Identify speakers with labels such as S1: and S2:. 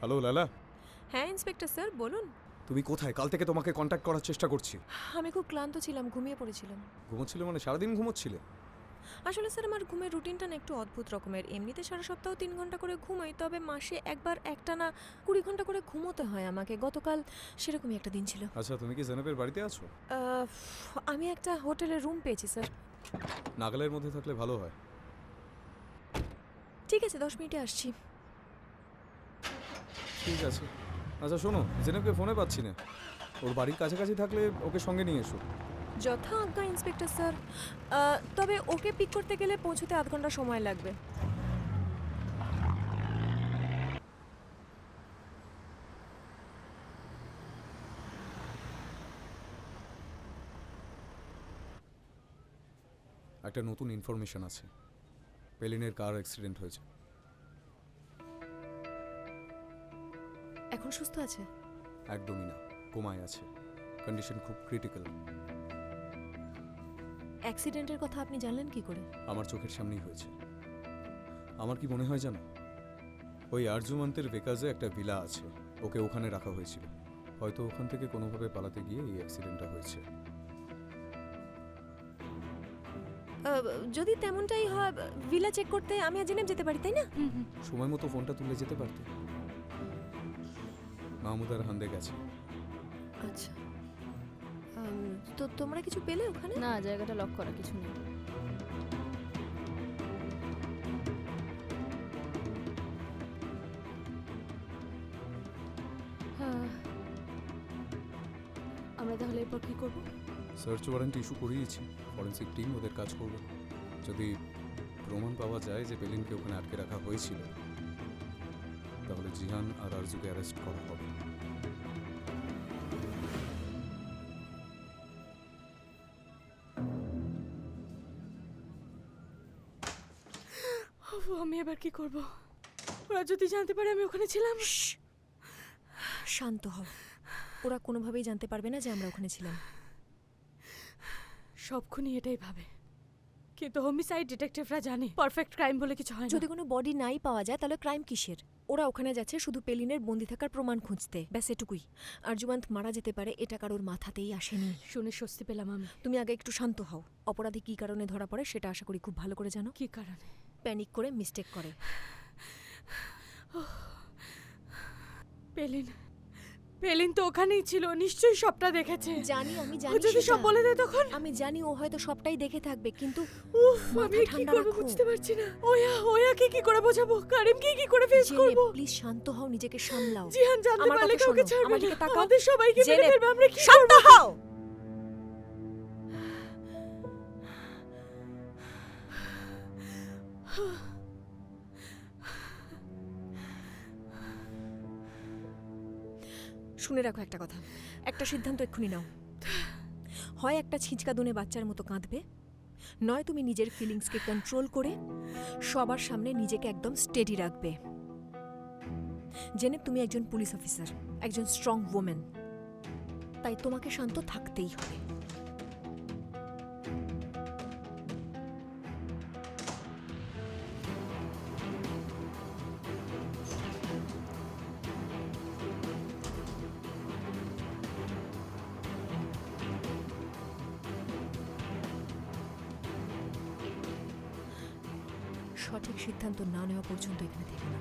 S1: Hello লালা,
S2: হ্যাঁ inspector sir বলুন।
S1: তুমি কোথায়? কাল থেকে তোমাকে কন্ট্যাক্ট করার চেষ্টা করছি।
S2: আমি খুব ক্লান্ত ছিলাম, ঘুমিয়ে পড়েছিলাম।
S1: ঘুমোচ্ছিলে মানে সারাদিন ঘুমোচ্ছিলে?
S2: আসলে স্যার আমার ঘুমের রুটিনটা না একটু অদ্ভুত রকমের। এমনিতে সারা সপ্তাহ 3 ঘন্টা করে ঘুমাই, তবে মাসে একবার একটানা 20 ঘন্টা করে ঘুমোতে হয় আমাকে। গতকাল সেরকমই একটা দিন ছিল।
S1: আচ্ছা, তুমি কি জেনেবের বাড়িতে আছো?
S2: আহ, আমি একটা হোটেলে রুম পেয়েছি স্যার।
S1: নাগালের মধ্যে থাকলে ভালো হয়।
S2: ঠিক আছে, 10 মিনিটে আসছি।
S1: ঠিক আছে। আচ্ছা শোনো, জেনেবকে ফোনে পাচ্ছি না। ওর বাড়ির কাছাকাছি থাকলে ওকে সঙ্গে নিয়ে এসো।
S2: যথা আজ্ঞা ইন্সপেক্টর স্যার। তবে ওকে পিক করতে গেলে পৌঁছতে আধ ঘন্টা সময় লাগবে।
S1: একটা নতুন ইনফরমেশন আছে। পেলিনের কার অ্যাক্সিডেন্ট হয়েছে।
S2: এখন সুস্থ আছে?
S1: একদমই না, কোমায় আছে। কন্ডিশন খুব ক্রিটিক্যাল।
S2: অ্যাক্সিডেন্টের কথা আপনি জানলেন কি করে?
S1: আমার চোখের সামনেই হয়েছে। আমার কি মনে হয় জানো, ওই আরজুমান্তের বেকাজে একটা ভিলা আছে, ওকে ওখানে রাখা হয়েছিল। হয়তো ওখান থেকে কোনোভাবে পালাতে গিয়ে এই অ্যাক্সিডেন্টটা হয়েছে।
S2: যদি তেমনটাই হয়, ভিলা চেক করতে আমি আর জেনেব যেতে পারি, তাই না?
S1: সময় মতো ফোনটা তুলে যেতে পারতে। মাহমুদ আর হান্দে গেছে।
S2: আচ্ছা, তো তোমরা কিছু পেলে ওখানে?
S3: না, জায়গাটা লক করা, কিছু নেই। হ্যাঁ, আমরা তাহলে এরপর কি করব?
S1: সার্চ ওয়ারেন্ট ইস্যু করিয়েছি, ফরেন্সিক টিম ওদের কাজ করবে। যদি প্রমাণ পাওয়া যায় যে পেলিনকে ওখানে আটকে রাখা হয়েছিল, তাহলে জিহান আর আরজুকে অ্যারেস্ট করা হবে।
S3: আমি এবার কি করব? ওরা যদি জানতে পারে আমি ওখানে ছিলাম।
S2: শান্ত হও, ওরা কোনোভাবেই জানতে পারবে না যে আমরা ওখানে ছিলাম।
S3: সব খুনি এটাই ভাবে, কিন্তু হোমিসাইড ডিটেকটিভরা জানে পারফেক্ট ক্রাইম বলে কিছু হয় না।
S2: যদি কোনো বডি নাই পাওয়া যায় তাহলে ক্রাইম কিসের? ওরা ওখানে যাচ্ছে শুধু পেলিনের বন্দি থাকার প্রমাণ খুঁজতে, ব্যাস এটুকুই। আরজুমান্ত মারা যেতে পারে এটা কারোর মাথাতেই আসেনি।
S3: শুনে স্বস্তি পেলাম আমি।
S2: তুমি আগে একটু শান্ত হও। অপরাধী কী কারণে ধরা পড়ে সেটা আশা করি খুব ভালো করে জানো।
S3: কি কারণে?
S2: প্যানিক করে মিস্টেক করে।
S3: পেলিন পেলিন তো ওখানেই ছিল, নিশ্চয়ই সবটা দেখেছে।
S2: জানি, আমি
S3: ও
S2: জানি
S3: যদি
S2: সেটা।
S3: সব বলে দেয় তখন?
S2: আমি জানি ও হয়তো সবটাই দেখে থাকবে, কিন্তু
S3: আমি কি
S2: ঠান্ডা
S3: করব
S2: রাখো।
S3: বুঝতে পারছি না। ওয়াকে কি করে বোঝাবো? কারিমকে কি করে ফেস করব?
S2: প্লিজ শান্ত হও, নিজেকে সামলাও।
S3: জিহান জানতে
S2: আমার
S3: পারলে
S2: কথা
S3: কাউকে
S2: শোনো,
S3: ছাড়বে
S2: আমার
S3: না।
S2: দিকে তাকাও।
S3: আমাদের সবাইকে মেরে
S2: জেনেব,
S3: ফেলবে, আমরা কি
S2: শান্ত
S3: করব?
S2: হও। শুনে রাখো একটা কথা, একটা সিদ্ধান্ত এক্ষুনি নাও। হয় একটা ছিঁচকা দুনে বাচ্চার মতো কাঁদবে, নয় তুমি নিজের ফিলিংসকে কন্ট্রোল করে সবার সামনে নিজেকে একদম স্টেডি রাখবে। জেনে তুমি একজন পুলিশ অফিসার, একজন স্ট্রং ওম্যান, তাই তোমাকে শান্ত থাকতেই হবে। সঠিক সিদ্ধান্ত না নেওয়া পর্যন্ত এখানে থেকো না।